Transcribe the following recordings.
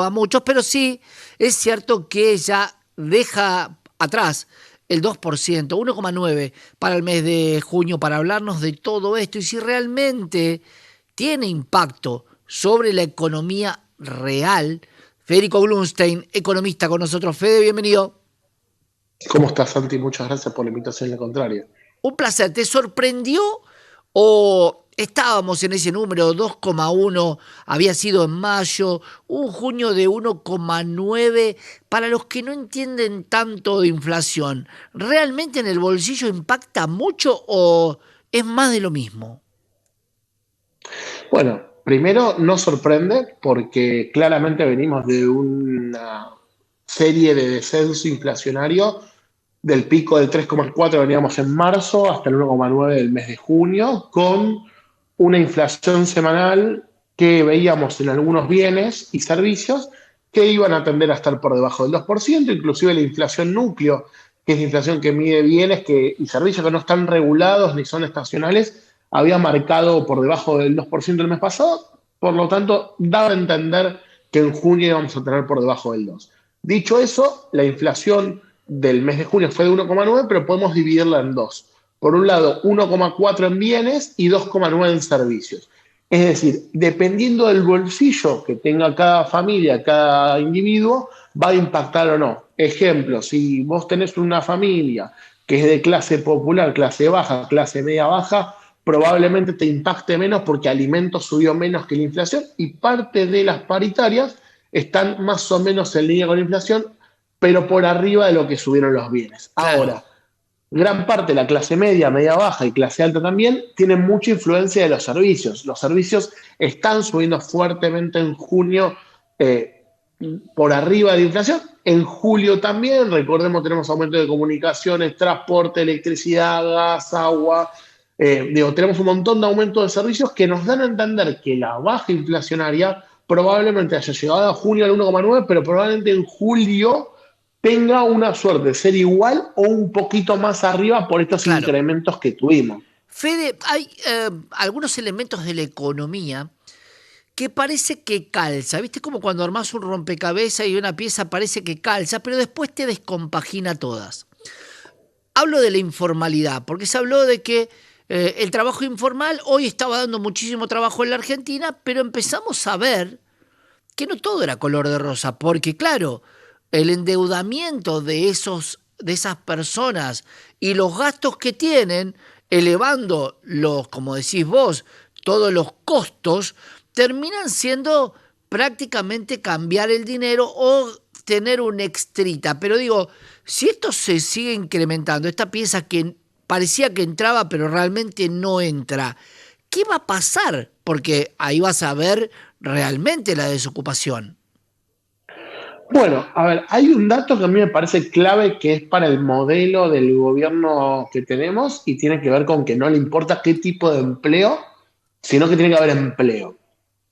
a muchos, pero sí es cierto que ya deja atrás el 2%, 1,9 para el mes de junio, para hablarnos de todo esto y si realmente tiene impacto sobre la economía real. Federico Blumstein, economista con nosotros. Fede, bienvenido. ¿Cómo estás, Santi? Muchas gracias por la invitación, la contraria. Un placer. ¿Te sorprendió o estábamos en ese número 2,1? Había sido en mayo, un junio de 1,9. Para los que no entienden tanto de inflación, ¿realmente en el bolsillo impacta mucho o es más de lo mismo? Bueno, primero nos sorprende porque claramente venimos de una serie de descenso inflacionario del pico del 3,4 veníamos en marzo hasta el 1,9 del mes de junio, con una inflación semanal que veíamos en algunos bienes y servicios que iban a tender a estar por debajo del 2%, inclusive la inflación núcleo, que es la inflación que mide y servicios que no están regulados ni son estacionales, había marcado por debajo del 2% el mes pasado, por lo tanto, daba a entender que en junio íbamos a tener por debajo del 2%. Dicho eso, la inflación del mes de junio fue de 1,9, pero podemos dividirla en dos. Por un lado, 1,4 en bienes y 2,9 en servicios. Es decir, dependiendo del bolsillo que tenga cada familia, cada individuo, va a impactar o no. Ejemplo, si vos tenés una familia que es de clase popular, clase baja, clase media baja, probablemente te impacte menos porque alimentos subió menos que la inflación y parte de las paritarias están más o menos en línea con la inflación, pero por arriba de lo que subieron los bienes. Claro. Ahora, gran parte de la clase media, media baja y clase alta también tienen mucha influencia de los servicios. Los servicios están subiendo fuertemente en junio eh, por arriba de la inflación. En julio también, recordemos, tenemos aumento de comunicaciones, transporte, electricidad, gas, agua. Tenemos un montón de aumentos de servicios que nos dan a entender que la baja inflacionaria probablemente haya llegado a junio al 1,9, pero probablemente en julio tenga una suerte de ser igual o un poquito más arriba por estos Claro. incrementos que tuvimos. Fede, hay algunos elementos de la economía que parece que calza, ¿viste? Como cuando armás un rompecabezas y una pieza parece que calza, pero después te descompagina todas. Hablo de la informalidad, porque se habló de que el trabajo informal hoy estaba dando muchísimo trabajo en la Argentina, pero empezamos a ver que no todo era color de rosa, porque claro, el endeudamiento de esas personas y los gastos que tienen, elevando los, como decís vos, todos los costos, terminan siendo prácticamente cambiar el dinero o tener un extrita. Pero digo, si esto se sigue incrementando, esta pieza que parecía que entraba pero realmente no entra, ¿qué va a pasar? Porque ahí vas a ver realmente la desocupación. Bueno, a ver, hay un dato que a mí me parece clave que es para el modelo del gobierno que tenemos y tiene que ver con que no le importa qué tipo de empleo, sino que tiene que haber empleo.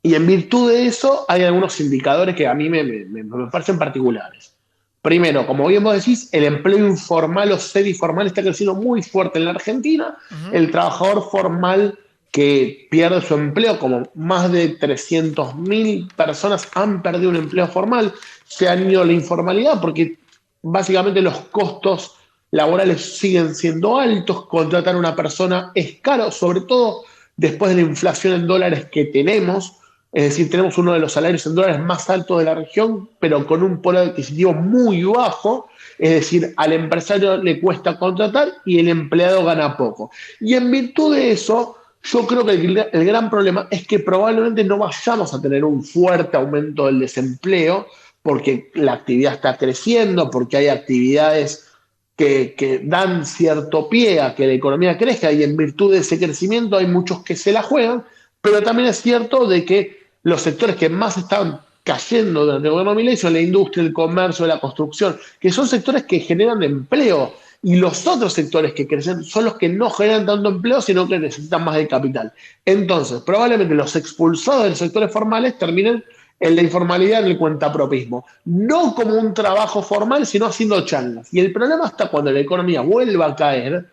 Y en virtud de eso hay algunos indicadores que a mí me parecen particulares. Primero, como bien vos decís, el empleo informal o semi-formal está creciendo muy fuerte en la Argentina. Ujú. El trabajador formal que pierde su empleo, como más de 300.000 personas han perdido un empleo formal, se han ido a la informalidad porque básicamente los costos laborales siguen siendo altos, contratar a una persona es caro, sobre todo después de la inflación en dólares que tenemos. Es decir, tenemos uno de los salarios en dólares más altos de la región, pero con un poder adquisitivo muy bajo. Es decir, al empresario le cuesta contratar y el empleado gana poco. Y en virtud de eso, yo creo que el gran problema es que probablemente no vayamos a tener un fuerte aumento del desempleo, porque la actividad está creciendo, porque hay actividades que dan cierto pie a que la economía crezca y en virtud de ese crecimiento hay muchos que se la juegan, pero también es cierto de que los sectores que más están cayendo durante el gobierno de Milei son la industria, el comercio, la construcción, que son sectores que generan empleo. Y los otros sectores que crecen son los que no generan tanto empleo, sino que necesitan más de capital. Entonces, probablemente los expulsados de los sectores formales terminen en la informalidad, en el cuentapropismo. No como un trabajo formal, sino haciendo changas. Y el problema está cuando la economía vuelva a caer,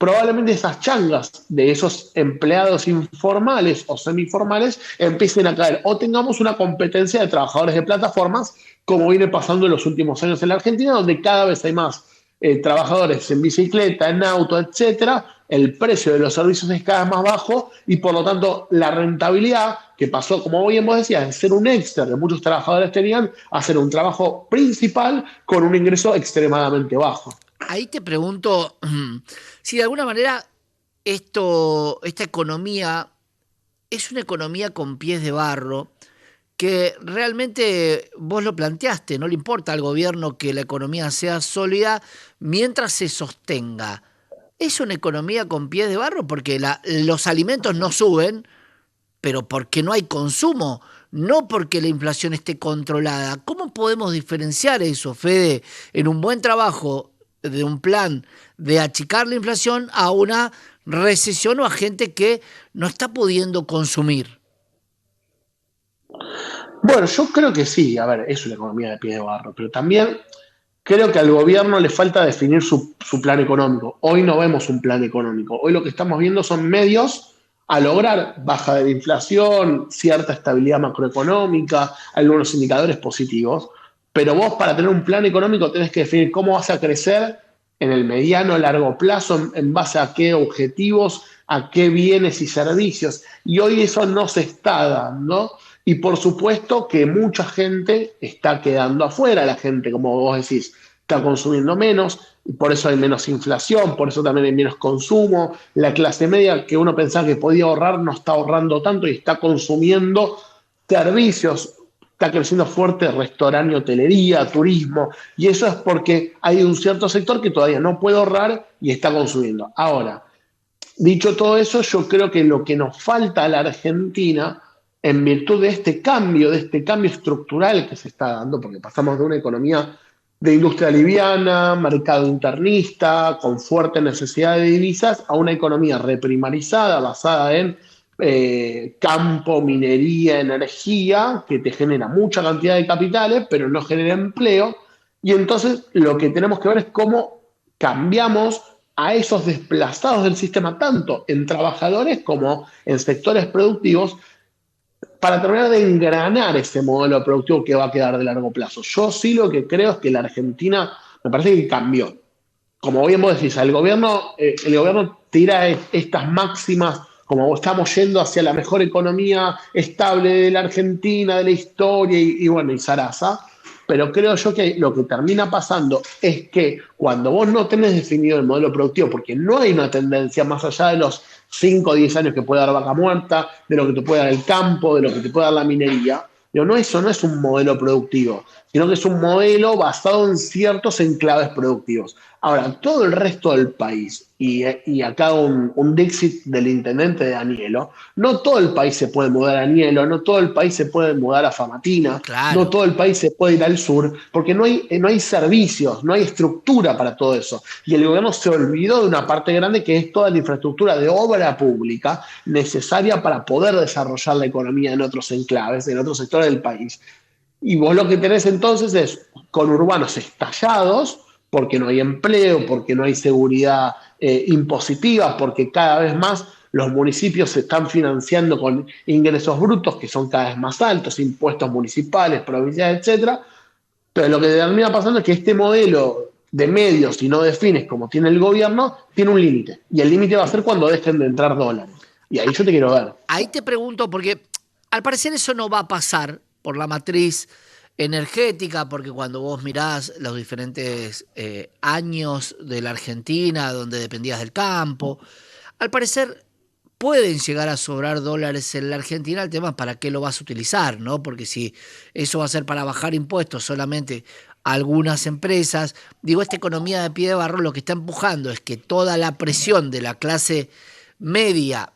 probablemente esas changas de esos empleados informales o semiformales empiecen a caer, o tengamos una competencia de trabajadores de plataformas, como viene pasando en los últimos años en la Argentina, donde cada vez hay más trabajadores en bicicleta, en auto, etcétera. El precio de los servicios es cada vez más bajo y por lo tanto la rentabilidad que pasó, como bien vos decías, de ser un extra que muchos trabajadores tenían, a ser un trabajo principal con un ingreso extremadamente bajo. Ahí te pregunto si de alguna manera esta economía es una economía con pies de barro, que realmente vos lo planteaste, no le importa al gobierno que la economía sea sólida mientras se sostenga. Es una economía con pies de barro porque los alimentos no suben, pero porque no hay consumo, no porque la inflación esté controlada. ¿Cómo podemos diferenciar eso, Fede, en un buen trabajo de un plan de achicar la inflación a una recesión o a gente que no está pudiendo consumir? Bueno, yo creo que sí, a ver, es una economía de pie de barro, pero también creo que al gobierno le falta definir su plan económico. Hoy no vemos un plan económico, hoy lo que estamos viendo son medios a lograr baja de la inflación, cierta estabilidad macroeconómica, algunos indicadores positivos, pero vos para tener un plan económico tenés que definir cómo vas a crecer en el mediano, largo plazo, en base a qué objetivos, a qué bienes y servicios. Y hoy eso no se está dando. Y por supuesto que mucha gente está quedando afuera, la gente, como vos decís, está consumiendo menos, y por eso hay menos inflación, por eso también hay menos consumo. La clase media que uno pensaba que podía ahorrar no está ahorrando tanto y está consumiendo servicios. Está creciendo fuerte restaurante, hotelería, turismo, y eso es porque hay un cierto sector que todavía no puede ahorrar y está consumiendo. Ahora, dicho todo eso, yo creo que lo que nos falta a la Argentina, en virtud de este cambio estructural que se está dando, porque pasamos de una economía de industria liviana, mercado internista, con fuerte necesidad de divisas, a una economía reprimarizada, basada en campo, minería, energía, que te genera mucha cantidad de capitales, pero no genera empleo. Y entonces lo que tenemos que ver es cómo cambiamos a esos desplazados del sistema, tanto en trabajadores como en sectores productivos, para terminar de engranar ese modelo productivo que va a quedar de largo plazo. Yo sí lo que creo es que la Argentina me parece que cambió. Como bien vos decís, el gobierno tira estas máximas, como estamos yendo hacia la mejor economía estable de la Argentina, de la historia, y bueno, y zaraza. Pero creo yo que lo que termina pasando es que cuando vos no tenés definido el modelo productivo, porque no hay una tendencia más allá de los 5 o 10 años que puede dar vaca muerta, de lo que te puede dar el campo, de lo que te puede dar la minería, pero no, eso no es un modelo productivo, sino que es un modelo basado en ciertos enclaves productivos. Ahora, todo el resto del país, y acá un Dixit del intendente de Anielo, no todo el país se puede mudar a Anielo, no todo el país se puede mudar a Famatina, no Claro. todo el país se puede ir al sur, porque no hay servicios, no hay estructura para todo eso. Y el gobierno se olvidó de una parte grande que es toda la infraestructura de obra pública necesaria para poder desarrollar la economía en otros enclaves, en otros sectores del país. Y vos lo que tenés entonces es conurbanos estallados, porque no hay empleo, porque no hay seguridad impositiva, porque cada vez más los municipios se están financiando con ingresos brutos que son cada vez más altos, impuestos municipales, provinciales, etcétera. Pero lo que termina pasando es que este modelo de medios, si no defines como tiene el gobierno, tiene un límite. Y el límite va a ser cuando dejen de entrar dólares. Y ahí yo te quiero ver. Ahí te pregunto, porque al parecer eso no va a pasar por la matriz energética, porque cuando vos mirás los diferentes años de la Argentina, donde dependías del campo, al parecer pueden llegar a sobrar dólares en la Argentina. El tema es para qué lo vas a utilizar, ¿no? Porque si eso va a ser para bajar impuestos solamente a algunas empresas, digo, esta economía de pie de barro lo que está empujando es que toda la presión de la clase media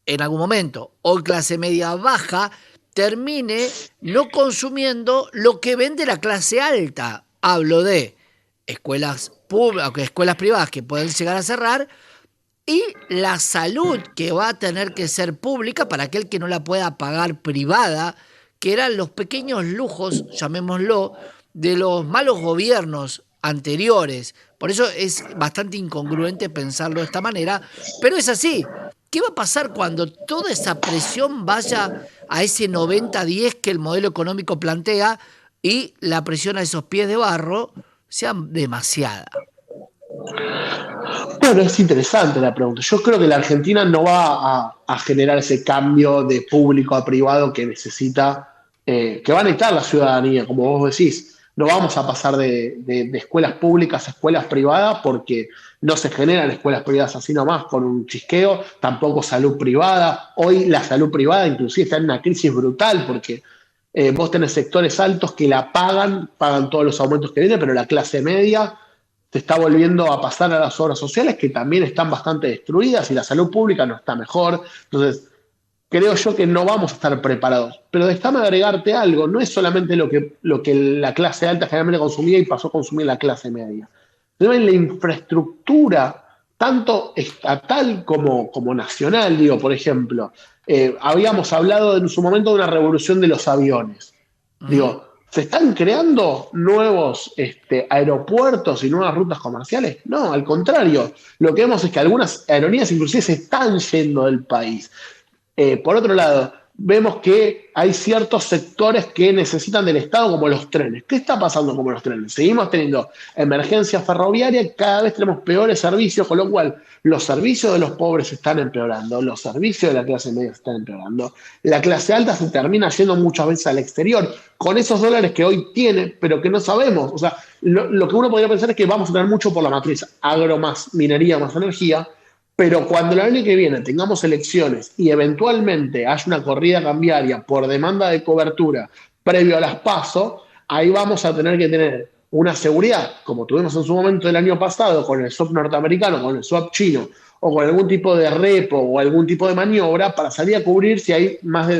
en algún momento, o clase media baja, termine no consumiendo lo que vende la clase alta. Hablo de escuelas públicas, escuelas privadas que pueden llegar a cerrar, y la salud que va a tener que ser pública para aquel que no la pueda pagar privada, que eran los pequeños lujos, llamémoslo, de los malos gobiernos anteriores. Por eso es bastante incongruente pensarlo de esta manera, pero es así. ¿Qué va a pasar cuando toda esa presión vaya a ese 90-10 que el modelo económico plantea y la presión a esos pies de barro sea demasiada? Bueno, es interesante la pregunta. Yo creo que la Argentina no va a generar ese cambio de público a privado que necesita, que va a necesitar la ciudadanía, como vos decís. No vamos a pasar de escuelas públicas a escuelas privadas porque no se generan escuelas privadas así nomás con un chisqueo, tampoco salud privada. Hoy la salud privada inclusive está en una crisis brutal porque vos tenés sectores altos que la pagan todos los aumentos que vienen, pero la clase media se está volviendo a pasar a las obras sociales que también están bastante destruidas y la salud pública no está mejor. Entonces, creo yo que no vamos a estar preparados. Pero déjame agregarte algo, no es solamente lo que la clase alta generalmente consumía y pasó a consumir la clase media. Sino en la infraestructura, tanto estatal como nacional, digo, por ejemplo. Habíamos hablado en su momento de una revolución de los aviones. Ujú. Digo, ¿se están creando nuevos aeropuertos y nuevas rutas comerciales? No, al contrario. Lo que vemos es que algunas aerolíneas inclusive se están yendo del país. Por otro lado, vemos que hay ciertos sectores que necesitan del Estado, como los trenes. ¿Qué está pasando con los trenes? Seguimos teniendo emergencia ferroviaria, cada vez tenemos peores servicios, con lo cual los servicios de los pobres se están empeorando, los servicios de la clase media se están empeorando, la clase alta se termina yendo muchas veces al exterior, con esos dólares que hoy tiene, pero que no sabemos. O sea, lo que uno podría pensar es que vamos a tener mucho por la matriz agro más minería más energía, pero cuando el año que viene tengamos elecciones y eventualmente haya una corrida cambiaria por demanda de cobertura previo a las PASO, ahí vamos a tener que tener una seguridad, como tuvimos en su momento el año pasado con el swap norteamericano, con el swap chino, o con algún tipo de repo o algún tipo de maniobra para salir a cubrir si hay más de